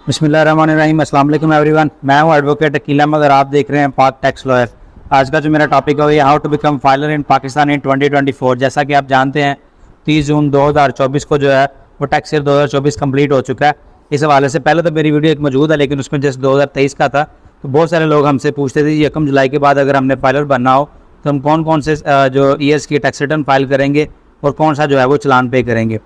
बिस्मिल्लाहिर्रहमानिर्रहीम। अस्सलाम वालेकुम एवरीवन। मैं हूं एडवोकेट अकील अहमद और आप देख रहे हैं पाक टैक्स लॉयर। आज का जो मेरा टॉपिक है वो हाउ टू बिकम फाइलर इन पाकिस्तान इन 2024। जैसा कि आप जानते हैं 30 जून 2024 को जो है वो टैक्स ईयर 2024 कंप्लीट हो चुका है। इस हवाले से पहले तो मेरी वीडियो एक मौजूद है, लेकिन उसमें जस्ट 2023 का था। तो बहुत सारे लोग हमसे पूछते थे 1 जुलाई के बाद अगर हमने फाइलर बनना हो तो हम कौन कौन से जो ईयर्स की टैक्स रिटर्न फाइल करेंगे और कौन सा जो है वो चालान पे करेंगे।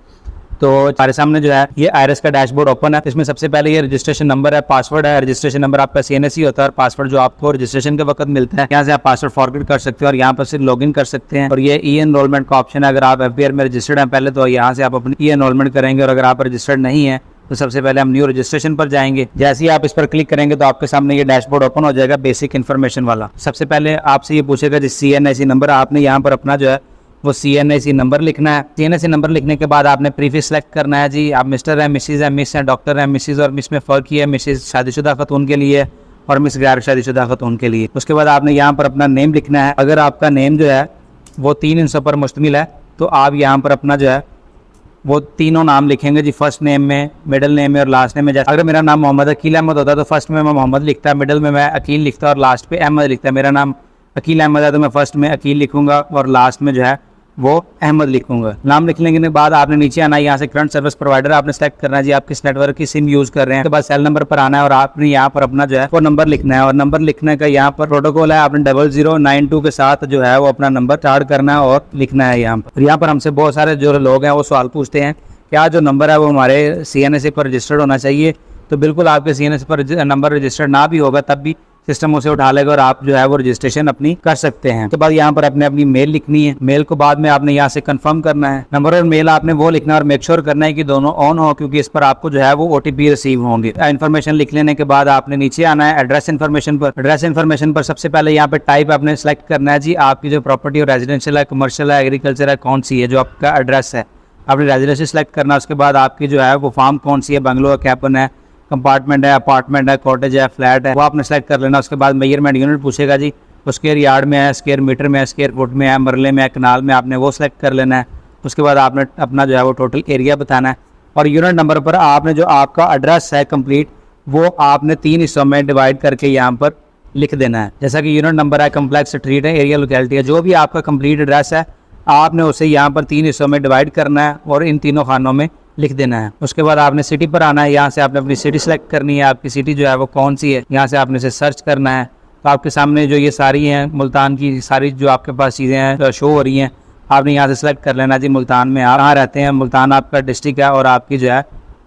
तो हमारे सामने जो है ये आईआरएस का डैशबोर्ड ओपन है। इसमें सबसे पहले ये रजिस्ट्रेशन नंबर है, पासवर्ड है। रजिस्ट्रेशन नंबर आपका सीएनएसई होता है और पासवर्ड जो आपको रजिस्ट्रेशन के वक्त मिलता है। यहाँ से आप पासवर्ड फॉरवर्ड कर सकते हैं और यहाँ पर सिर्फ लॉगिन कर सकते हैं। और ये ई एनरोलमेंट का ऑप्शन है। अगर आप एफबीआर में रजिस्टर्ड हैं पहले तो यहाँ से आप अपनी ई एनरोलमेंट करेंगे, और अगर आप रजिस्टर्ड नहीं है तो सबसे पहले हम न्यू रजिस्ट्रेशन पर जाएंगे। जैसे ही आप इस पर क्लिक करेंगे तो आपके सामने ये डैशबोर्ड ओपन हो जाएगा बेसिक इन्फॉर्मेशन वाला। सबसे पहले आपसे ये पूछेगा जिस सीएनएसई नंबर आपने यहाँ पर अपना जो है वो सीएनएसई नंबर लिखना है। सीएनएसई नंबर लिखने के बाद आपने प्रीफिक्स सेलेक्ट करना है। जी आप मिस्टर है, मिसिज है, मिस है, डॉक्टर है, मिसिज और मिस में फ़र्क ही है। मिसिज शादीशुदा खतून के लिए और मिस गैर शादीशुदा खतून के लिए। उसके बाद आपने यहाँ पर अपना नेम लिखना है। अगर आपका नेम जो है वो 3 हिस्सों पर मुश्तमिल है तो आप यहाँ पर अपना जो है वो तीनों नाम लिखेंगे जी, फर्स्ट नेम में, मिडिल नेम में और लास्ट नेम में। जैसे अगर मेरा नाम मोहम्मद अकील अहमद होता है तो फर्स्ट में मैं मोहम्मद लिखता है, मिडिल में मैं अकील लिखता और लास्ट पे अहमद लिखता है। मेरा नाम अकील अहमद है तो मैं फर्स्ट में अकील लिखूंगा और लास्ट में जो है वो अहमद लिखूंगा। नाम लिखने के बाद आपने नीचे आना है। यहाँ से करंट सर्विस प्रोवाइडर आपने सेलेक्ट करना है जी, आप किस नेटवर्क की सिम यूज कर रहे हैं। उसके बाद सेल नंबर पर आना है और आपने यहाँ पर अपना जो है वो नंबर लिखना है। और नंबर लिखने का यहाँ पर प्रोटोकॉल है, आपने 0092 के साथ जो है वो अपना नंबर स्टार्ट करना है और लिखना है यहाँ पर। यहाँ पर हमसे बहुत सारे जो लोग हैं वो सवाल पूछते हैं क्या जो नंबर है वो हमारे सीएनएसई पर रजिस्टर्ड होना चाहिए। तो बिल्कुल आपके सीएनएसई पर नंबर रजिस्टर्ड ना भी होगा तब भी सिस्टम उसे उठा लेगा और आप जो है वो रजिस्ट्रेशन अपनी कर सकते हैं। उसके बाद यहाँ पर आपने अपनी मेल लिखनी है। मेल को बाद में आपने यहाँ से कंफर्म करना है। नंबर और मेल आपने वो लिखना है और मेक श्योर करना है कि दोनों ऑन हो, क्योंकि इस पर आपको जो है वो ओटीपी रिसीव होंगे। इन्फॉर्मेशन लिख लेने के बाद आपने नीचे आना है एड्रेस इन्फॉर्मेशन पर। एड्रेस इन्फॉर्मेशन पर सबसे पहले यहाँ पे टाइप आपने सेलेक्ट करना है जी, आपकी जो प्रॉपर्टी और रेजिडेंशियल है, कमर्शियल है, एग्रीकल्चर है, कौन सी है जो आपका एड्रेस है, आपने रेजिडेंशियल सेलेक्ट करना है। उसके बाद आपकी जो है वो फार्म कौन सी है, बंगलो है, कैबिन है, कंपार्टमेंट है, अपार्टमेंट है, कॉटेज है, फ्लैट है, वो आपने सेलेक्ट कर लेना। उसके बाद मेजरमेंट यूनिट पूछेगा जी, वो स्क्वायर यार्ड में है, स्क्वायर मीटर में है, स्क्वायर फुट में है, मरले में है, कनाल में, आपने वो सेलेक्ट कर लेना है। उसके बाद आपने अपना जो है वो टोटल एरिया बताना है। और यूनिट नंबर पर आपने जो आपका एड्रेस है कंप्लीट वो आपने 3 हिस्सों में डिवाइड करके यहाँ पर लिख देना है। जैसा कि यूनिट नंबर है, कम्प्लेक्स, स्ट्रीट है, एरिया, लोकेलिटी है, जो भी आपका कंप्लीट एड्रेस है आपने उसे यहाँ पर 3 हिस्सों में डिवाइड करना है और इन तीनों खानों में लिख देना है। उसके बाद आपने सिटी पर आना है। यहाँ से आपने अपनी सिटी सेलेक्ट करनी है, आपकी सिटी जो है वो कौन सी है, यहाँ से आपने इसे सर्च करना है। तो आपके सामने जो ये सारी हैं मुल्तान की सारी जो आपके पास चीज़ें हैं शो हो रही हैं, आपने यहाँ से सेलेक्ट कर लेना जी मुल्तान में आप कहाँ रहते हैं, मुल्तान आपका डिस्ट्रिक्ट है और आपकी जो है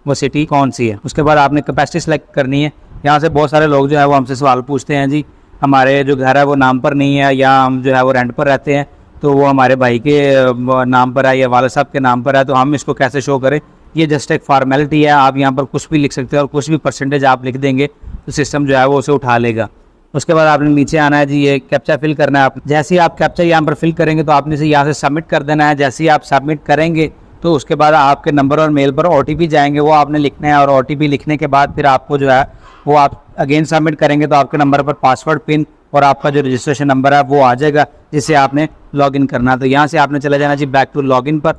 वो सिटी कौन सी है। उसके बाद आपने कैपेसिटी सेलेक्ट करनी है। यहाँ से बहुत सारे लोग जो है वो हमसे सवाल पूछते हैं जी हमारे जो घर है वो नाम पर नहीं है या हम जो है वो रेंट पर रहते हैं तो वो हमारे भाई के नाम पर है या वाले साहब के नाम पर है, तो हम इसको कैसे शो करें। ये जस्ट एक फॉर्मेलिटी है, आप यहाँ पर कुछ भी लिख सकते हैं और कुछ भी परसेंटेज आप लिख देंगे तो सिस्टम जो है वो उसे उठा लेगा। उसके बाद आपने नीचे आना है जी, ये कैप्चा फिल करना है। आप जैसे ही आप कैप्चा यहाँ पर फिल करेंगे तो आपने इसे यहाँ से सबमिट कर देना है। जैसे ही आप सबमिट करेंगे तो उसके बाद आपके नंबर और मेल पर ओटीपी जाएंगे, वो आपने लिखना है। और ओटीपी लिखने के बाद फिर आपको जो है वो आप अगेन सबमिट करेंगे तो आपके नंबर पर पासवर्ड, पिन और आपका जो रजिस्ट्रेशन नंबर है वो आ जाएगा जिससे आपने लॉगिन करना है। तो यहाँ से आपने चले जाना जी बैक टू लॉगिन पर।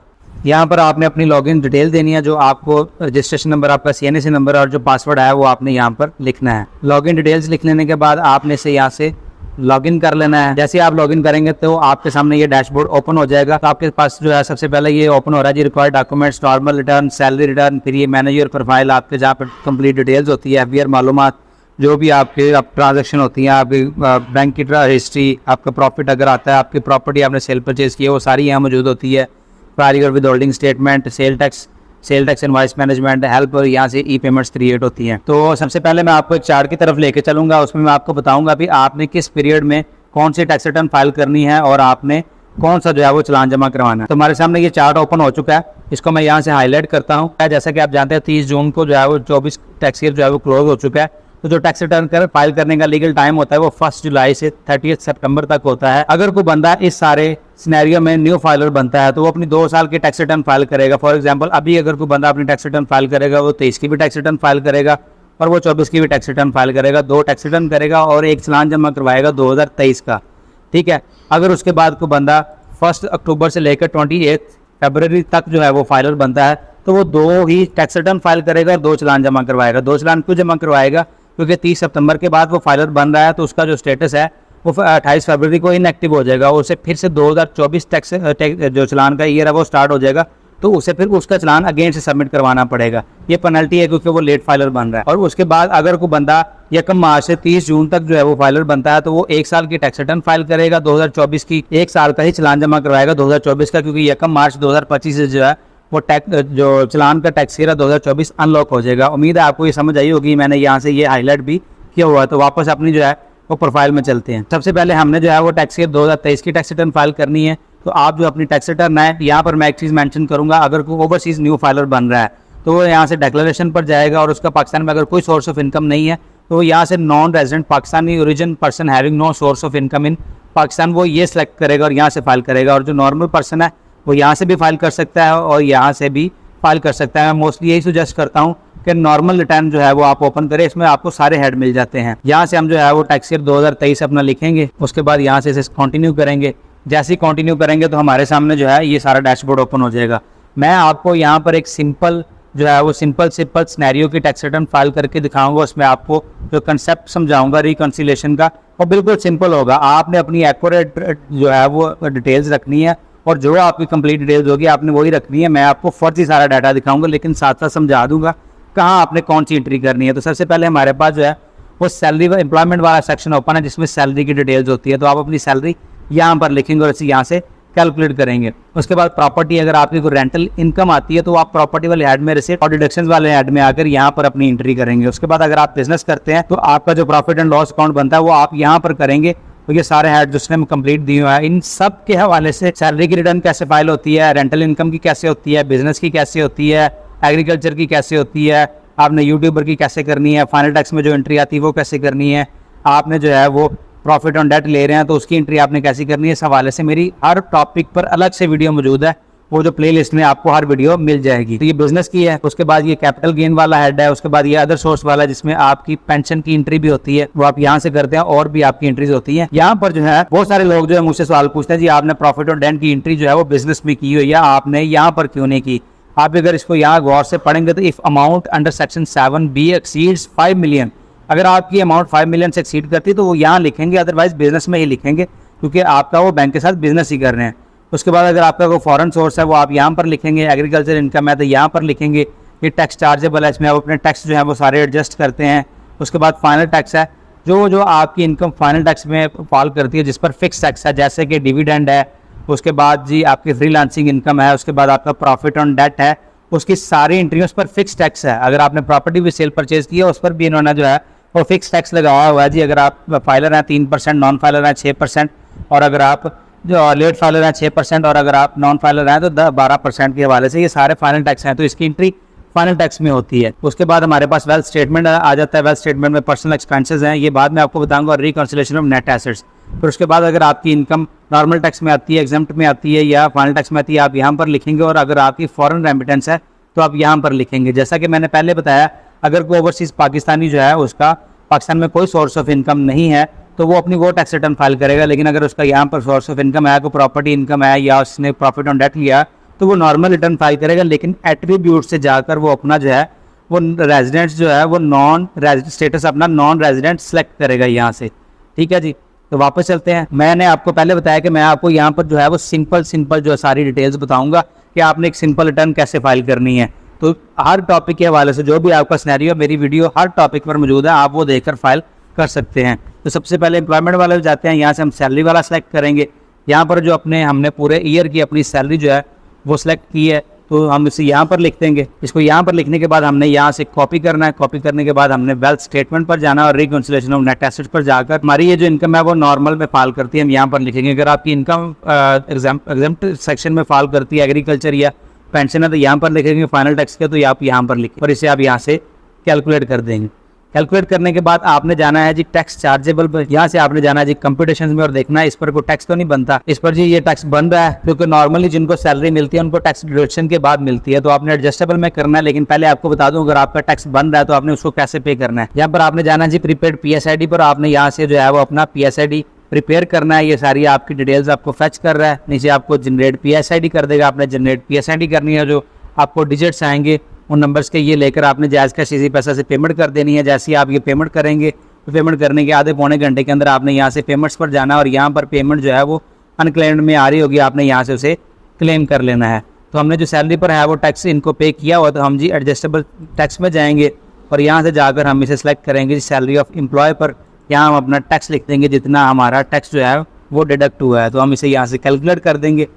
यहाँ पर आपने अपनी लॉगिन डिटेल देनी है, जो आपको रजिस्ट्रेशन नंबर, आपका सीएनएसई नंबर और जो पासवर्ड है वो आपने यहाँ पर लिखना है। लॉगिन डिटेल्स लिख लेने के बाद आपने से यहाँ से लॉगिन कर लेना है। जैसे आप लॉगिन करेंगे तो आपके सामने ये डैशबोर्ड ओपन हो जाएगा। तो आपके पास जो है सबसे पहले ये ओपन हो रहा है जी required documents, normal return, salary return, फिर ये मैनेजर प्रोफाइल आपके जहाँ पर कंप्लीट डिटेल्स होती है, एफबीआर मालूमात, जो भी आपके ट्रांजैक्शन होती हैं, आपकी बैंक की हिस्ट्री, आपका प्रॉफिट अगर आता है, आपकी प्रॉपर्टी आपने सेल परचेज की है वो सारी यहाँ मौजूद होती है। प्राइरी और with holding statement, sale tax invoice management, help, और यहाँ से ई पेमेंट्स क्रिएट होती हैं। तो सबसे पहले मैं आपको एक चार्ट की तरफ लेके चलूँगा, उसमें मैं आपको बताऊँगा भी आपने किस पीरियड में कौन सी टैक्स रिटर्न फाइल करनी है और आपने कौन सा जो है वो चालान जमा करवाना है। तो हमारे सामने ये चार्ट ओपन हो चुका है, इसको मैं यहाँ से हाईलाइट करता हूँ। जैसा कि आप जानते हैं 30 जून को जो है वो 24 टैक्स ईयर जो है वो क्लोज हो चुका है। तो जो टैक्स रिटर्न फाइल करने का लीगल टाइम होता है वो 1 जुलाई से 30 सितंबर तक होता है। अगर कोई बंदा इस सारे सिनेरियो में न्यू फाइलर बनता है तो वो अपनी 2 साल की टैक्स रिटर्न फाइल करेगा। फॉर एग्जांपल अभी अगर कोई बंदा अपनी टैक्स रिटर्न फाइल करेगा वो 23 की भी टैक्स रिटर्न फाइल करेगा और वो 24 की भी टैक्स रिटर्न फाइल करेगा। 2 टैक्स रिटर्न करेगा और एक चालान जमा करवाएगा 2023 का, ठीक है। अगर उसके बाद कोई बंदा 1 अक्टूबर से लेकर 28 फरवरी तक जो है वो फाइलर बनता है तो वो 2 ही टैक्स रिटर्न फाइल करेगा और 2 चालान जमा करवाएगा। 2 चालान क्यों जमा करवाएगा? क्योंकि 30 सितंबर के बाद वो फाइलर बन रहा है, तो उसका जो स्टेटस है वो 28 फरवरी को इनएक्टिव हो जाएगा। उसे फिर से 2024 टैक्स जो चालान का ईयर है वो स्टार्ट हो जाएगा, तो उसे फिर उसका चालान अगेन से सबमिट करवाना पड़ेगा। ये पेनल्टी है क्योंकि वो लेट फाइलर बन रहा है। और उसके बाद अगर कोई बंदा 1 मार्च से 30 जून तक जो है वो फाइलर बनता है, तो वो 1 साल की टैक्स रिटर्न फाइल करेगा 2024 की, 1 साल का ही चालान जमा करवाएगा 2024 का, क्योंकि 1 मार्च 2025 से जो है वो टैक्स जो चालान का टैक्स ईयर 2024 अनलॉक हो जाएगा। उम्मीद है आपको ये समझ आई होगी, मैंने यहाँ से ये हाईलाइट भी किया हुआ है। तो वापस अपनी जो है वो प्रोफाइल में चलते हैं। सबसे पहले हमने जो है वो टैक्स ईयर 2023 की टैक्स रिटर्न फाइल करनी है। तो आप जो अपनी टैक्स रिटर्न है, यहाँ पर मैं एक चीज़ मेंशन करूँगा, अगर कोई ओवरसीज़ न्यू फाइलर बन रहा है तो वो यहाँ से डिक्लेरेशन पर जाएगा, और उसका पाकिस्तान में अगर कोई सोर्स ऑफ इनकम नहीं है तो वो यहाँ से non resident Pakistani origin person having no source of income in Pakistan वो ये सिलेक्ट करेगा और यहाँ से फाइल करेगा। और जो नॉर्मल पर्सन है वो यहाँ से भी फाइल कर सकता है और यहाँ से भी फाइल कर सकता है। मैं मोस्टली यही सुजेस्ट करता हूँ कि नॉर्मल रिटर्न जो है वो आप ओपन करें, इसमें आपको सारे हेड मिल जाते हैं। यहाँ से हम जो है वो टैक्स ईयर 2023 अपना लिखेंगे, उसके बाद यहाँ से इसे कंटिन्यू करेंगे। जैसे ही कंटिन्यू करेंगे तो हमारे सामने जो है ये सारा डैशबोर्ड ओपन हो जाएगा। मैं आपको यहाँ पर एक सिंपल जो है वो सिंपल सिनेरियो की टैक्स रिटर्न फाइल करके दिखाऊंगा। उसमें आपको जो कंसेप्ट समझाऊंगा रिकंसिलेशन का, और बिल्कुल सिंपल होगा। आपने अपनी एक्यूरेट जो है वो डिटेल्स रखनी है, और जो आपकी कंप्लीट डिटेल्स होगी आपने वही रखनी है। मैं आपको फर्जी सारा डाटा दिखाऊंगा, लेकिन साथ साथ समझा दूंगा कहाँ आपने कौन सी एंट्री करनी है। तो सबसे पहले हमारे पास जो है वो सैलरी व एम्प्लॉयमेंट वाला सेक्शन ओपन है, जिसमें सैलरी की डिटेल्स होती है। तो आप अपनी सैलरी यहाँ पर लिखेंगे और इसे यहाँ से कैलकुलेट करेंगे। उसके बाद प्रॉपर्टी, अगर आपकी कोई रेंटल इनकम आती है तो आप प्रॉपर्टी वाले हेड में रिसीट और डिडक्शंस वाले हेड में आकर यहाँ पर अपनी एंट्री करेंगे। उसके बाद अगर आप बिजनेस करते हैं तो आपका जो प्रॉफिट एंड लॉस अकाउंट बनता है वो आप यहाँ पर करेंगे। तो ये सारे हेड जिसने हम कंप्लीट दिए हुए हैं, इन सब के हवाले से सैलरी की रिटर्न कैसे फाइल होती है, रेंटल इनकम की कैसे होती है, बिजनेस की कैसे होती है, एग्रीकल्चर की कैसे होती है, आपने यूट्यूबर की कैसे करनी है, फाइनल टैक्स में जो एंट्री आती है वो कैसे करनी है, आपने जो है वो प्रॉफिट ऑन डेट ले रहे हैं तो उसकी एंट्री आपने कैसी करनी है। इस हवाले से मेरी हर टॉपिक पर अलग से वीडियो मौजूद है, वो जो प्लेलिस्ट में आपको हर वीडियो मिल जाएगी। तो ये बिजनेस की है। उसके बाद ये कैपिटल गेन वाला हेड है। उसके बाद ये अदर सोर्स वाला, जिसमें आपकी पेंशन की एंट्री भी होती है, वो आप यहाँ से करते हैं, और भी आपकी एंट्रीज होती है। यहाँ पर जो है बहुत सारे लोग जो है मुझसे सवाल पूछते हैं, जी आपने प्रॉफिट ऑन डेट की एंट्री जो है वो बिजनेस में की हुई है, आपने यहाँ पर क्यों नहीं की। आप अगर इसको यहाँ गौर से पढ़ेंगे तो if amount under section 7B exceeds 5 million, अगर आपकी अमाउंट 5 मिलियन से एक्सीड करती है तो वो यहाँ लिखेंगे, अदरवाइज बिजनेस में ही लिखेंगे, क्योंकि आपका वो बैंक के साथ बिजनेस ही कर रहे हैं। उसके बाद अगर आपका कोई फॉरेन सोर्स है वो आप यहाँ पर लिखेंगे, एग्रीकल्चर इनकम है तो यहाँ पर लिखेंगे। ये टैक्स चार्जेबल है, इसमें आप अपने टैक्स जो है वो सारे एडजस्ट करते हैं। उसके बाद फाइनल टैक्स है, जो आपकी इनकम फाइनल टैक्स में फॉल करती है, जिस पर फिक्स टैक्स है, जैसे कि डिविडेंड है। उसके बाद जी आपकी फ्रीलांसिंग इनकम है। उसके बाद आपका प्रॉफिट ऑन डेट है, उसकी सारी एंट्रियों पर फिक्स टैक्स है। अगर आपने प्रॉपर्टी भी सेल परचेज की है उस पर भी इन्होंने जो है वो फिक्स टैक्स लगाया हुआ है जी। अगर आप फाइलर हैं 3%, नॉन फाइलर हैं 6%, और अगर आप जो लेट फाइलर हैं 6%, और अगर आप नॉन फाइलर हैं तो 12% के हवाले से ये सारे फाइनल टैक्स हैं, तो इसकी एंट्री फाइनल टैक्स में होती है। उसके बाद हमारे पास वेल्थ स्टेटमेंट आ जाता है। वेल्थ स्टेटमेंट में पर्सनल एक्सपेंसेस हैं, ये बाद में आपको बताऊंगा, और रिकंसिलेशन ऑफ नेट एसेट्स। फिर उसके बाद अगर आपकी इनकम नॉर्मल टैक्स में आती है, एग्जम्प्ट में आती है या फाइनल टैक्स में आती है, आप यहाँ पर लिखेंगे। और अगर आपकी फॉरेन रेमिटेंस है तो आप यहाँ पर लिखेंगे। जैसा कि मैंने पहले बताया, अगर कोई ओवरसीज पाकिस्तानी जो है उसका पाकिस्तान में कोई सोर्स ऑफ इनकम नहीं है तो वो अपनी वो टैक्स रिटर्न फाइल करेगा। लेकिन अगर उसका यहाँ पर सोर्स ऑफ इनकम है, कोई प्रॉपर्टी इनकम है, या उसने प्रॉफिट ऑन डेट लिया, तो वो नॉर्मल रिटर्न फाइल करेगा। लेकिन एट्रीब्यूट से जाकर वो अपना जो है वो रेजिडेंट्स जो है वो नॉन स्टेटस अपना नॉन रेजिडेंट सेलेक्ट करेगा यहाँ से। ठीक है जी, तो वापस चलते हैं। मैंने आपको पहले बताया कि मैं आपको यहाँ पर जो है वो सिंपल जो है सारी डिटेल्स बताऊँगा कि आपने एक सिंपल रिटर्न कैसे फाइल करनी है। तो हर टॉपिक के हवाले से जो भी आपका सिनेरियो, मेरी वीडियो हर टॉपिक पर मौजूद है, आप वो देखकर फाइल कर सकते हैं। तो सबसे पहले एम्प्लॉयमेंट वाले जाते हैं, यहाँ से हम सैलरी वाला सेलेक्ट करेंगे। यहाँ पर जो हमने पूरे ईयर की अपनी सैलरी जो है वो सिलेक्ट की है, तो हम इसे यहाँ पर लिख देंगे। इसको यहाँ पर लिखने के बाद हमने यहाँ से कॉपी करना है। कॉपी करने के बाद हमने वेल्थ स्टेटमेंट पर जाना और रिकंसिलेशन ऑफ नेट एसेट्स पर जाकर हमारी ये जो इनकम है वो नॉर्मल में फाइल करती है, हम यहाँ पर लिखेंगे। अगर आपकी इनकम एग्जाम्प्ट सेक्शन में फाइल करती है, एग्रीकल्चर या पेंशन है, तो यहाँ पर लिखेंगे। फाइनल टैक्स के तो आप यहाँ पर लिखें और इसे आप यहाँ से कैलकुलेट कर देंगे। कैलकुलेट करने के बाद आपने जाना है जी टैक्स चार्जेबल पर, यहाँ से आपने जाना है जी कंप्यूटेशन में और देखना है इस पर कोई टैक्स तो नहीं बनता। इस पर जी ये टैक्स बन रहा है, क्योंकि नॉर्मली जिनको सैलरी मिलती है उनको टैक्स डिडक्शन के बाद मिलती है, तो आपने एडजस्टेबल में करना है। लेकिन पहले आपको बता दूं, अगर आपका टैक्स बन रहा है तो आपने उसको कैसे पे करना है। यहाँ पर आपने जाना है जी प्रीपेड PSID पर, आपने यहाँ से जो है वो अपना PSID प्रिपेयर करना है। ये सारी आपकी डिटेल्स आपको फैच कर रहा है, नीचे आपको जनरेट PSID कर देगा, आपने जनरेट PSID करनी है। जो आपको डिजिट्स आएंगे, उन नंबर्स के ये लेकर आपने जायज़ कैश इजी पैसा से पेमेंट कर देनी है। जैसे ही आप ये पेमेंट करेंगे तो पेमेंट करने के आधे पौने घंटे के अंदर आपने यहाँ से पेमेंट्स पर जाना है और यहाँ पर पेमेंट जो है वो अनक्लेम्ड में आ रही होगी, आपने यहाँ से उसे क्लेम कर लेना है। तो हमने जो सैलरी पर है वो टैक्स इनको पे किया हुआ, तो हम जी एडजस्टेबल टैक्स में जाएंगे और यहाँ से जाकर हम इसे सेलेक्ट करेंगे सैलरी ऑफ एम्प्लॉय पर। यहाँ हम अपना टैक्स लिख देंगे, जितना हमारा टैक्स जो है वो डिडक्ट हुआ है, तो हम इसे यहाँ से कैलकुलेट कर देंगे।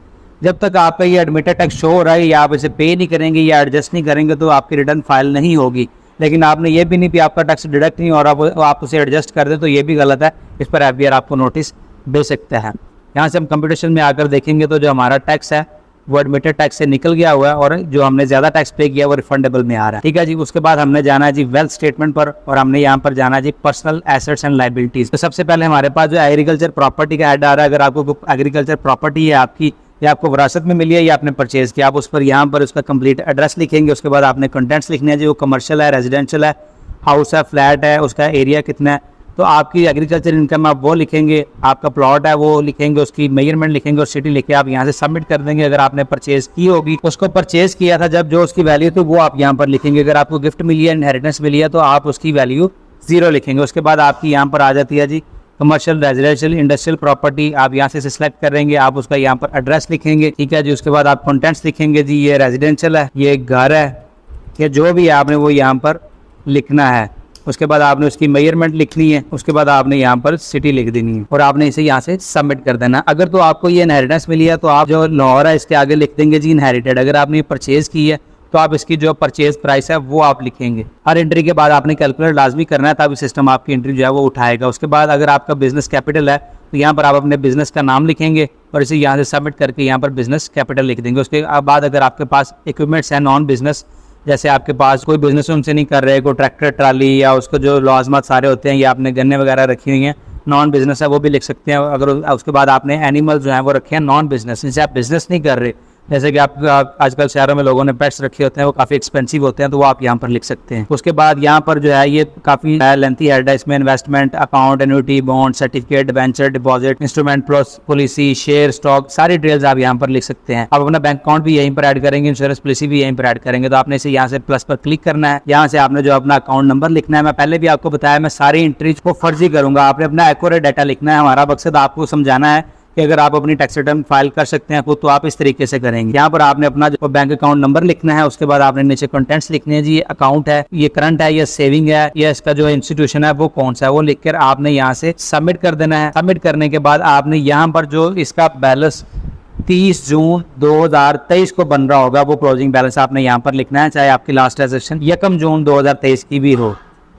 जब तक आपका ये एडमिटेड टैक्स शो हो रहा है या आप इसे पे नहीं करेंगे या एडजस्ट नहीं करेंगे तो आपकी रिटर्न फाइल नहीं होगी। लेकिन आपने ये भी नहीं कि आपका टैक्स डिडक्ट नहीं और आप उसे एडजस्ट कर दें, तो ये भी गलत है। इस पर एफबीआर आपको नोटिस दे सकता है। यहाँ से हम कंप्यूटेशन में आकर देखेंगे तो जो हमारा टैक्स है वो एडमिटेड टैक्स से निकल गया हुआ है और जो हमने ज़्यादा टैक्स पे किया वो रिफंडेबल में आ रहा है। ठीक है जी। उसके बाद हमने जाना है जी वेल्थ स्टेटमेंट पर और हमने यहाँ पर जाना है जी पर्सनल एसेट्स एंड लाइबिलिटीज़। तो सबसे पहले हमारे पास जो एग्रीकल्चर प्रॉपर्टी का ऐड आ रहा है। अगर आपको एग्रीकल्चर प्रॉपर्टी है आपकी या आपको विरासत में मिली है या आपने परचेज किया, आप उस पर यहाँ पर उसका कंप्लीट एड्रेस लिखेंगे। उसके बाद आपने कंटेंट्स लिखने हैं जी, वो कमर्शियल है, रेजिडेंशियल है, हाउस है, फ्लैट है, उसका एरिया कितना है। तो आपकी एग्रीकल्चर इनकम आप वो लिखेंगे, आपका प्लॉट है वो लिखेंगे, उसकी मेजरमेंट लिखेंगे और सिटी लिखे आप यहाँ से सबमिट कर देंगे। अगर आपने परचेज की होगी, उसको परचेज किया था जब, जो उसकी वैल्यू तो वो आप यहाँ पर लिखेंगे। अगर आपको गिफ्ट मिली है, इनहेरिटेंस मिली है, तो आप उसकी वैल्यू 0 लिखेंगे। उसके बाद आपकी यहाँ पर आ जाती है जी कमर्शियल, रेजिडेंशियल, इंडस्ट्रियल प्रॉपर्टी। आप यहाँ से सिलेक्ट करेंगे, आप उसका यहाँ पर एड्रेस लिखेंगे। ठीक है जी। उसके बाद आप कंटेंट्स लिखेंगे जी, ये रेजिडेंशियल है, ये घर है, ये जो भी है आपने वो यहाँ पर लिखना है। उसके बाद आपने उसकी मेजरमेंट लिखनी है। उसके बाद आपने यहाँ पर सिटी लिख देनी है और आपने इसे यहाँ से सबमिट कर देना। अगर तो आपको ये इनहेरिटेंस मिली है तो आप जो लाहौर है इसके आगे लिख देंगे जी इनहेरिटेड। अगर आपने ये परचेज की है तो आप इसकी जो परचेज प्राइस है वो आप लिखेंगे। हर एंट्री के बाद आपने कैलकुलेट लाजमी करना है, तभी सिस्टम आपकी एंट्री जो है वो उठाएगा। उसके बाद अगर आपका बिजनेस कैपिटल है तो यहाँ पर आप अपने बिजनेस का नाम लिखेंगे और इसे यहाँ से सबमिट करके यहाँ पर बिजनेस कैपिटल लिख देंगे। उसके बाद अगर आपके पास इक्विपमेंट्स हैं नॉन बिजनेस, जैसे आपके पास कोई बिजनेस उनसे नहीं कर रहे, कोई ट्रैक्टर ट्राली या उसको जो लाजमत सारे होते हैं या आपने गन्ने वगैरह रखी हुई हैं, नॉन बिजनेस है, वो भी लिख सकते हैं। अगर उसके बाद आपने एनिमल जो है वो रखे हैं नॉन बिजनेस, जिनसे आप बिजनेस नहीं कर रहे, जैसे कि आप आजकल शहरों में लोगों ने पेट्स रखे होते हैं, वो काफ़ी एक्सपेंसिव होते हैं, तो वो आप यहाँ पर लिख सकते हैं। उसके बाद यहाँ पर जो है ये काफ़ी लेंथी हेड है, इसमें investment account, annuity, bond, certificate, venture, deposit, instrument, policy, share, stock, सारी डिटेल्स आप यहाँ पर लिख सकते हैं। आप अपना बैंक अकाउंट भी यहीं पर ऐड करेंगे, इंश्योरेंस पॉलिसी भी यहीं पर ऐड करेंगे। तो आपने इसे यहाँ से प्लस पर क्लिक करना है। यहाँ से आपने जो अपना अकाउंट नंबर लिखना है। मैं पहले भी आपको बताया, मैं सारी एंट्रीज को फर्जी करूंगा, आपने अपना एक्यूरेट डाटा लिखना है। हमारा मकसद आपको समझाना है कि अगर आप अपनी टैक्स रिटर्न फाइल कर सकते हैं खुद, तो आप इस तरीके से करेंगे। यहाँ पर आपने अपना जो बैंक अकाउंट नंबर लिखना है। उसके बाद आपने नीचे कंटेंट्स लिखने हैं जी, ये अकाउंट है, ये करंट है, ये सेविंग है, ये इसका जो इंस्टीट्यूशन है वो कौन सा है, वो लिखकर आपने यहाँ से सबमिट कर देना है। सबमिट करने के बाद आपने यहाँ पर जो इसका बैलेंस 30 जून 2023 को बन रहा होगा, वो क्लोजिंग बैलेंस आपने यहाँ पर लिखना है, चाहे आपकी लास्ट ट्रांजेक्शन 1 जून 2023 की भी हो।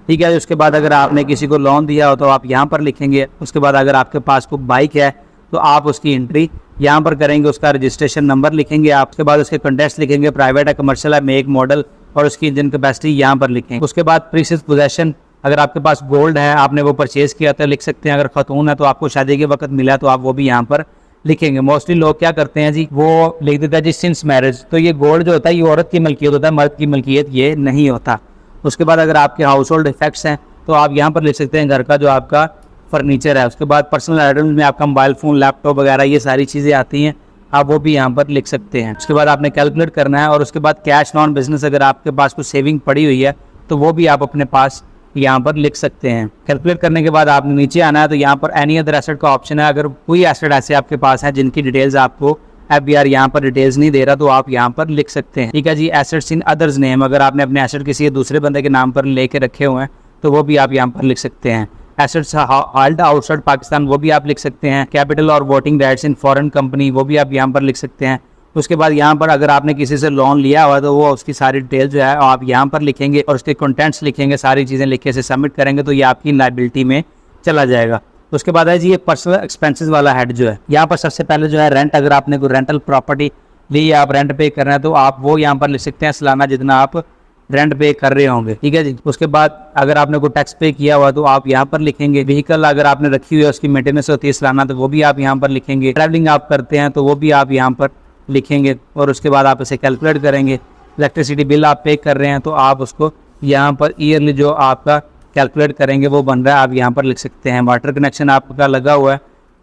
ठीक है। उसके बाद अगर आपने किसी को लोन दिया हो तो आप यहाँ पर लिखेंगे। उसके बाद अगर आपके पास कोई बाइक है तो आप उसकी एंट्री यहाँ पर करेंगे, उसका रजिस्ट्रेशन नंबर लिखेंगे आप। उसके बाद उसके कंटेंट्स लिखेंगे, प्राइवेट है, कमर्शियल है, मेक, मॉडल और उसकी इंजन कैपेसिटी यहाँ पर लिखेंगे। उसके बाद प्रीशियस पोजेशन, अगर आपके पास गोल्ड है, आपने वो परचेज किया तो लिख सकते हैं। अगर खतून है तो आपको शादी के वक्त मिला तो आप वो भी यहाँ पर लिखेंगे। मोस्टली लोग क्या करते हैं जी, वो लिख देता है जी सिंस मैरिज। तो ये गोल्ड जो होता है ये औरत की मलकियत होता है, मर्द की मलकियत ये नहीं होता। उसके बाद अगर आपके हाउस होल्ड इफेक्ट्स हैं तो आप यहाँ पर लिख सकते हैं घर का जो आपका फर्नीचर है। उसके बाद पर्सनल आइटम्स में आपका मोबाइल फ़ोन, लैपटॉप वगैरह ये सारी चीज़ें आती हैं, आप वो भी यहाँ पर लिख सकते हैं। उसके बाद आपने कैलकुलेट करना है। और उसके बाद कैश नॉन बिजनेस, अगर आपके पास कुछ सेविंग पड़ी हुई है तो वो भी आप अपने पास यहाँ पर लिख सकते हैं। कैलकुलेट करने के बाद आपने नीचे आना है, तो यहाँ पर एनी अदर एसेट का ऑप्शन है। अगर कोई एसेट ऐसे आपके पास है जिनकी डिटेल्स आपको एफबीआर यहाँ पर डिटेल्स नहीं दे रहा तो आप यहाँ पर लिख सकते हैं। ठीक है जी। एसेट्स इन अदर्स नेम, अगर आपने अपने एसेट किसी दूसरे बंदे के नाम पर लेके रखे हुए हैं तो वो भी आप यहाँ पर लिख सकते हैं। एसेट्स हॉल्ड आउटसाइड पाकिस्तान, वो भी आप लिख सकते हैं। कैपिटल और voting rights in foreign company, वो भी आप यहाँ पर लिख सकते हैं। उसके बाद यहाँ पर अगर आपने किसी से लोन लिया हुआ तो वो उसकी सारी डिटेल जो है आप यहाँ पर लिखेंगे और उसके कंटेंट्स लिखेंगे, सारी चीज़ें लिख के से सबमिट करेंगे तो ये आपकी लायबिलिटी में चला जाएगा। उसके बाद है जी ये पर्सनल एक्सपेंसेस वाला हेड जो है, यहाँ पर सबसे पहले जो है रेंट, अगर आपने कोई रेंटल प्रॉपर्टी ली या आप रेंट पे कर रहे हैं तो आप वो यहाँ पर लिख सकते हैं सालाना जितना आप रेंट पे कर रहे होंगे। ठीक है जी। उसके बाद अगर आपने कोई टैक्स पे किया हुआ तो आप यहाँ पर लिखेंगे। व्हीकल अगर आपने रखी हुई है उसकी मेंटेनेंस होती है सालाना तो वो भी आप यहाँ पर लिखेंगे। ट्रैवलिंग आप करते हैं तो वो भी आप यहाँ पर लिखेंगे और उसके बाद आप इसे कैलकुलेट करेंगे। इलेक्ट्रिसिटी बिल आप पे कर रहे हैं तो आप उसको यहाँ पर ईयरली जो आपका कैलकुलेट करेंगे वो बन रहा है, आप यहाँ पर लिख सकते हैं। वाटर कनेक्शन आपका लगा हुआ है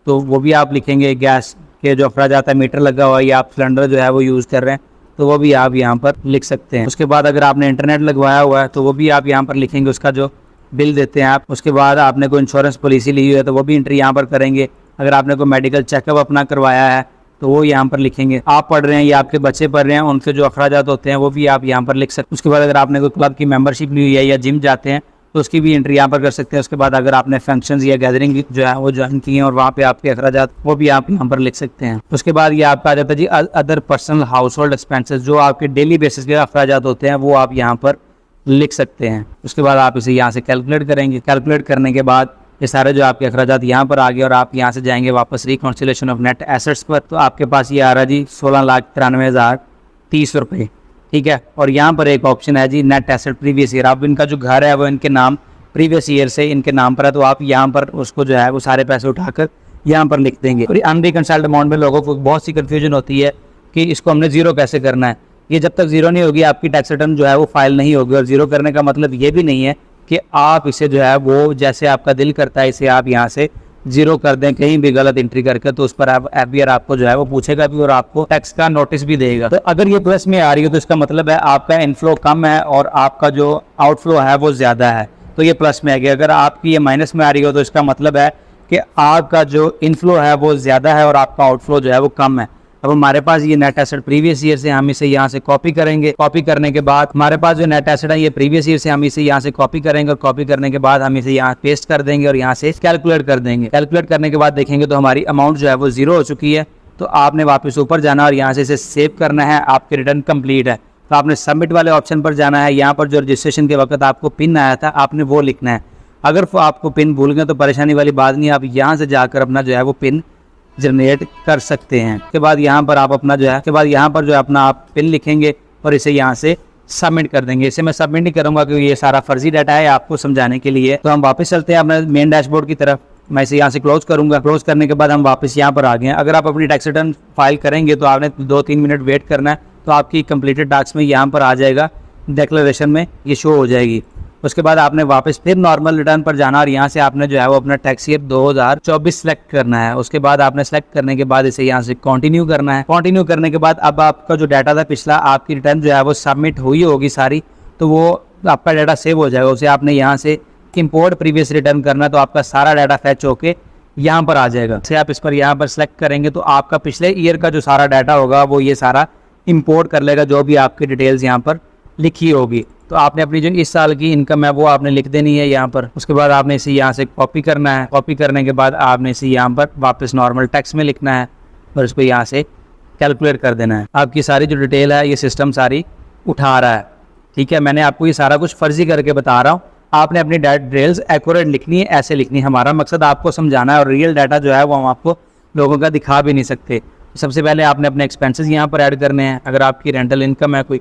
तो वो भी आप लिखेंगे। गैस के जो अखराजात है, मीटर लगा हुआ है या आप सिलेंडर जो है वो यूज़ कर रहे हैं तो वो भी आप यहाँ पर लिख सकते हैं। उसके बाद अगर आपने इंटरनेट लगवाया हुआ है तो वो भी आप यहाँ पर लिखेंगे, उसका जो बिल देते हैं आप। उसके बाद आपने कोई इंश्योरेंस पॉलिसी ली हुई है तो वो भी एंट्री यहाँ पर करेंगे। अगर आपने कोई मेडिकल चेकअप अपना करवाया है तो वो यहाँ पर लिखेंगे। आप पढ़ रहे हैं या आपके बच्चे पढ़ रहे हैं, उनके जो अखराजात होते हैं वो भी आप यहाँ पर लिख सकते हैं। उसके बाद अगर आपने कोई क्लब की मेंबरशिप ली हुई है या जिम जाते हैं तो उसकी भी एंट्री यहाँ पर कर सकते हैं। उसके बाद अगर आपने फंक्शंस या गैदरिंग जो है वो ज्वाइन किए हैं और वहाँ पे आपके अखराजात, वो भी आप यहाँ पर लिख सकते हैं। उसके बाद ये आपका आ जाता है जी other personal household expenses, जो आपके डेली बेसिस के अखराजात होते हैं वो आप यहाँ पर लिख सकते हैं। उसके बाद आप इसे यहाँ से कैलकुलेट करेंगे। कैलकुलेट करने के बाद ये सारे जो आपके अखराजात यहाँ पर आ गए और आप यहाँ से जाएंगे वापस रिकॉन्सिलेशन ऑफ नेट एसेट्स पर, तो आपके पास ये आ रहा है जी 16,93,030 रुपये। ठीक है, और यहाँ पर एक ऑप्शन है जी नेट एसेट प्रीवियस ईयर। अब इनका जो घर है वो इनके नाम प्रीवियस ईयर से इनके नाम पर है, तो आप यहाँ पर उसको जो है वो सारे पैसे उठाकर यहाँ पर लिख देंगे। और अनरिकंसाइल्ड अमाउंट में लोगों को बहुत सी कन्फ्यूजन होती है कि इसको हमने जीरो कैसे करना है। ये जब तक जीरो नहीं होगी आपकी टैक्स रिटर्न जो है वो फाइल नहीं होगी। और जीरो करने का मतलब ये भी नहीं है कि आप इसे जो है वो जैसे आपका दिल करता है इसे आप यहाँ से जीरो कर दें कहीं भी गलत एंट्री करके, तो उस पर आप एफबीआर आपको जो है वो पूछेगा भी और आपको टैक्स का नोटिस भी देगा। तो अगर ये प्लस में आ रही है तो इसका मतलब है आपका इनफ्लो कम है और आपका जो आउटफ्लो है वो ज़्यादा है, तो ये प्लस में आ गया। अगर आपकी ये माइनस में आ रही हो तो इसका मतलब है कि आपका जो इनफ्लो है वो ज़्यादा है और आपका आउटफ्लो जो है वो कम है। अब हमारे पास ये नेट एसेट प्रीवियस ईयर से हम इसे यहाँ से कॉपी करेंगे। कॉपी करने के बाद हमारे पास जो नेट एसेट है ये प्रीवियस ईयर से हम इसे यहाँ से कॉपी करेंगे और कॉपी करने के बाद हम इसे यहाँ पेस्ट कर देंगे और यहाँ से कैलकुलेट कर देंगे। कैलकुलेट करने के बाद देखेंगे तो हमारी अमाउंट जो है वो जीरो हो चुकी है। तो आपने वापस ऊपर जाना और यहाँ से इसे सेव करना है। आपकी रिटर्न कंप्लीट है तो आपने सबमिट वाले ऑप्शन पर जाना है। यहाँ पर जो रजिस्ट्रेशन के वक्त आपको पिन आया था आपने वो लिखना है। अगर आपको पिन भूल गए तो परेशानी वाली बात नहीं, आप यहाँ से जाकर अपना जो है वो पिन जनरेट कर सकते हैं। उसके बाद यहाँ पर आप अपना जो है अपना आप पिन लिखेंगे और इसे यहाँ से सबमिट कर देंगे। इसे मैं सबमिट नहीं करूँगा क्योंकि ये सारा फर्जी डाटा है आपको समझाने के लिए। तो हम वापस चलते हैं अपने मेन डैशबोर्ड की तरफ। मैं इसे यहाँ से क्लोज करूँगा। क्लोज करने के बाद हम वापस यहाँ पर आ गए हैं। अगर आप अपनी टैक्स रिटर्न फाइल करेंगे तो आपने 2-3 मिनट वेट करना है, तो आपकी कंप्लीटेड टैक्स में यहाँ पर आ जाएगा, डिक्लेरेशन में ये शो हो जाएगी। उसके बाद आपने वापस फिर नॉर्मल रिटर्न पर जाना और यहाँ से आपने जो है वो अपना टैक्स ईयर 2024 सेलेक्ट करना है। उसके बाद आपने सेलेक्ट करने के बाद इसे यहाँ से कंटिन्यू करना है। कंटिन्यू करने के बाद अब आपका जो डाटा था पिछला, आपकी रिटर्न जो है वो सबमिट हुई होगी सारी, तो वो आपका डाटा सेव हो जाएगा। उसे आपने यहाँ से इंपोर्ट प्रीवियस रिटर्न करना है, तो आपका सारा डाटा फैच होके यहाँ पर आ जाएगा। से आप इस पर यहाँ पर सेलेक्ट करेंगे तो आपका पिछले ईयर का जो सारा डाटा होगा वो ये सारा इंपोर्ट कर लेगा, जो भी आपकी डिटेल्स यहाँ पर लिखी होगी। तो आपने अपनी जो इस साल की इनकम है वो आपने लिख देनी है यहाँ पर। उसके बाद आपने इसे यहाँ से कॉपी करना है। कॉपी करने के बाद आपने इसे यहाँ पर वापस नॉर्मल टैक्स में लिखना है और इसको यहाँ से कैलकुलेट कर देना है। आपकी सारी जो डिटेल है ये सिस्टम सारी उठा रहा है। ठीक है, मैंने आपको ये सारा कुछ फर्जी करके बता रहा हूँ। आपने अपनी डिटेल्स एक्यूरेट लिखनी है, ऐसे लिखनी है। हमारा मकसद आपको समझाना है और रियल डाटा जो है वो हम आपको लोगों का दिखा भी नहीं सकते। सबसे पहले आपने अपने एक्सपेंसेस यहाँ पर ऐड करने हैं। अगर आपकी रेंटल इनकम है कोई,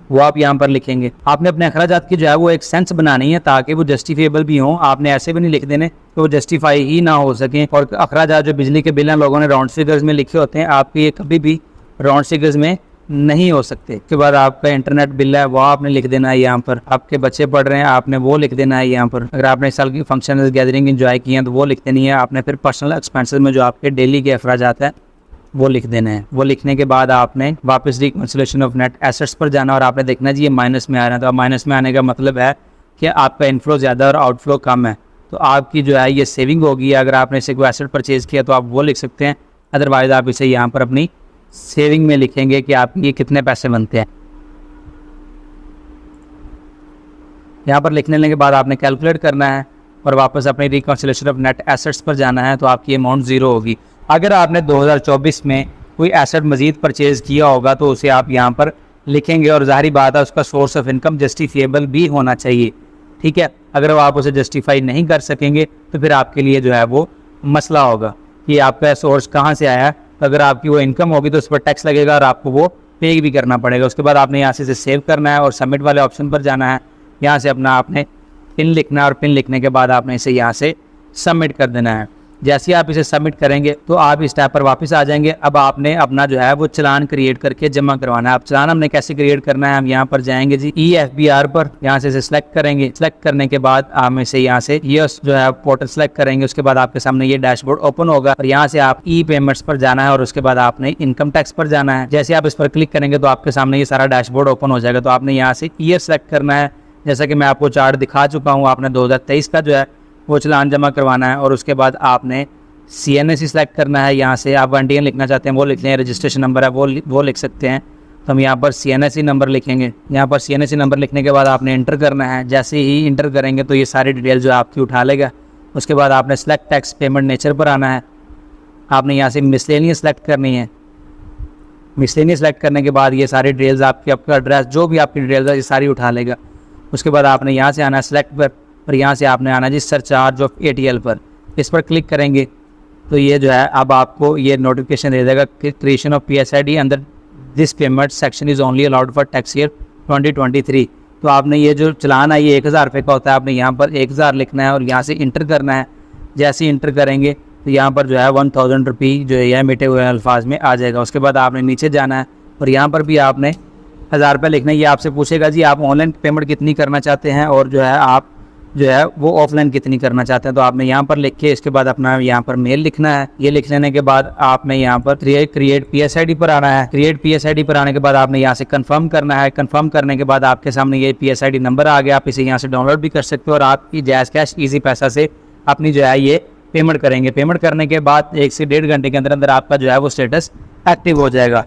वो आप यहाँ पर लिखेंगे। आपने अपने अखराजात की जो है वो एक सेंस बनानी है ताकि वो जस्टिफिएबल भी हों। आपने ऐसे भी नहीं लिख देने कि वो जस्टिफाई ही ना हो सकें। और अखराजात जो बिजली के बिल हैं लोगों ने राउंड फिगर्स में लिखे होते हैं, आपके ये कभी भी राउंड फिगर्स में नहीं हो सकते। उसके बाद आपका इंटरनेट बिल है वो आपने लिख देना है यहाँ पर। आपके बच्चे पढ़ रहे हैं आपने वो लिख देना है यहाँ पर। अगर आपने इस साल की फंक्शन गैदरिंग एंजॉय की हैं तो वो लिख देनी है आपने। फिर पर्सनल एक्सपेंसेस में जो आपके डेली के अखराजात हैं वो लिख देने हैं। वो लिखने के बाद आपने वापस रिकॉन्सिलेशन ऑफ नेट एसेट्स पर जाना और आपने देखना जी ये माइनस में आ रहा है। तो माइनस में आने का मतलब है कि आपका इनफ्लो ज़्यादा और आउटफ्लो कम है, तो आपकी जो है ये सेविंग होगी। अगर आपने इसे कोई एसेट परचेज़ किया तो आप वो लिख सकते हैं, अदरवाइज आप इसे यहाँ पर अपनी सेविंग में लिखेंगे कि आपके ये कितने पैसे बनते हैं। यहाँ पर लिखने के बाद आपने कैलकुलेट करना है और वापस अपनी रिकॉन्सिलेशन ऑफ नेट एसेट्स पर जाना है, तो आपकी अमाउंट ज़ीरो होगी। अगर आपने 2024 में कोई एसेट मज़ीद परचेज़ किया होगा तो उसे आप यहाँ पर लिखेंगे और ज़ाहिर बात है उसका सोर्स ऑफ इनकम जस्टिफिएबल भी होना चाहिए। ठीक है, अगर वो आप उसे जस्टिफाई नहीं कर सकेंगे तो फिर आपके लिए जो है वो मसला होगा कि आपका सोर्स कहाँ से आया है। तो अगर आपकी वो इनकम होगी तो उस पर टैक्स लगेगा और आपको वो पे भी करना पड़ेगा। उसके बाद आपने यहाँ से इसे सेव करना है और सबमिट वाले ऑप्शन पर जाना है। यहाँ से अपना आपने पिन लिखना है और पिन लिखने के बाद आपने इसे यहाँ से सबमिट कर देना है। जैसे ही आप इसे सबमिट करेंगे तो आप इस टैब पर वापस आ जाएंगे। अब आपने अपना जो है वो चालान क्रिएट करके जमा करवाना है। अब चालान हमने कैसे क्रिएट करना है, हम यहाँ पर जाएंगे जी EFBR पर, यहाँ से सिलेक्ट करेंगे। सिलेक्ट करने के बाद हम इसे यहाँ से ये जो है पोर्टल सेलेक्ट करेंगे। उसके बाद आपके सामने ये डैशबोर्ड ओपन होगा और यहाँ से आप ई पेमेंट्स पर जाना है और उसके बाद आपने इनकम टैक्स पर जाना है। जैसे आप इस पर क्लिक करेंगे तो आपके सामने ये सारा डैशबोर्ड ओपन हो जाएगा। तो आपने यहाँ से ईयर सेलेक्ट करना है। जैसा कि मैं आपको चार्ट दिखा चुका हूँ, आपने 2023 का जो है वो चालान जमा करवाना है और उसके बाद आपने CNSE सेलेक्ट करना है। यहाँ से आप 1TN लिखना चाहते हैं वो लिख लें, रजिस्ट्रेशन नंबर है वो लिख सकते हैं। तो हम यहाँ पर CNSE नंबर लिखेंगे। यहाँ पर CNSE नंबर लिखने के बाद आपने इंटर करना है। जैसे ही इंटर करेंगे तो ये सारी डिटेल जो आपकी उठा लेगा। उसके बाद आपने सेलेक्ट टैक्स पेमेंट नेचर पर आना है। आपने यहाँ से मिसलेनियस सेलेक्ट करनी है। मिसलेनियस सेलेक्ट करने के बाद ये सारी डिटेल्स आपका एड्रेस जो भी आपकी डिटेल्स है ये सारी उठा लेगा। उसके बाद आपने यहाँ से आना है सेलेक्ट पर और यहाँ से आपने आना जी सरचार्ज ऑफ ATL पर। इस पर क्लिक करेंगे तो ये जो है अब आपको ये नोटिफिकेशन दे देगा कि क्रिएशन ऑफ PSID अंदर this payment section is only allowed for tax year 2023। तो आपने ये जो चलान है ये 1000 रुपये का होता है। आपने यहाँ पर 1000 लिखना है और यहाँ से इंटर करना है। जैसे ही इंटर करेंगे तो यहाँ पर जो है 1000 रुपये जो है मिटे हुए अल्फाज में आ जाएगा। उसके बाद आपने नीचे जाना है और यहाँ पर भी आपने 1000 रुपये लिखना है। ये आपसे पूछेगा जी आप ऑनलाइन पेमेंट कितनी करना चाहते हैं और जो है आप जो है वो ऑफलाइन कितनी करना चाहते हैं। तो आपने यहाँ पर लिख के इसके बाद अपना यहाँ पर मेल लिखना है। ये लिख लेने के बाद आपने यहाँ पर क्रिएट PSID पर आना है। क्रिएट PSID पर आने के बाद आपने यहाँ से कंफर्म करना है। कंफर्म करने के बाद आपके सामने ये PSID नंबर आ गया। आप इसे यहाँ से डाउनलोड भी कर सकते हो और आपकी जैज़ कैश ईजी पैसा से अपनी जो है ये पेमेंट करेंगे। पेमेंट करने के बाद 1 से 1.5 घंटे के अंदर अंदर आपका जो है वो स्टेटस एक्टिव हो जाएगा।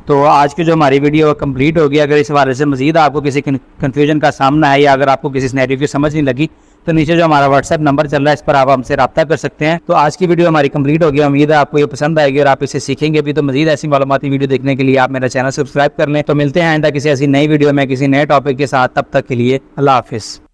तो आज की जो हमारी वीडियो कंप्लीट होगी। अगर इस हवाले से मजीद आपको किसी कन्फ्यूजन का सामना है या अगर आपको किसी सिनेरियो की समझ नहीं लगी तो नीचे जो हमारा WhatsApp नंबर चल रहा है इस पर आप हमसे रब्ता कर सकते हैं। तो आज की वीडियो हमारी कंप्लीट होगी। उम्मीद है आपको ये पसंद आएगी और आप इसे सीखेंगे भी। तो मजीद ऐसी मालूमाती वीडियो देखने के लिए आप मेरा चैनल सब्सक्राइब कर लें। तो मिलते हैं आइंदा किसी ऐसी नई वीडियो में किसी नए टॉपिक के साथ। तब तक के लिए अल्लाह हाफिज़।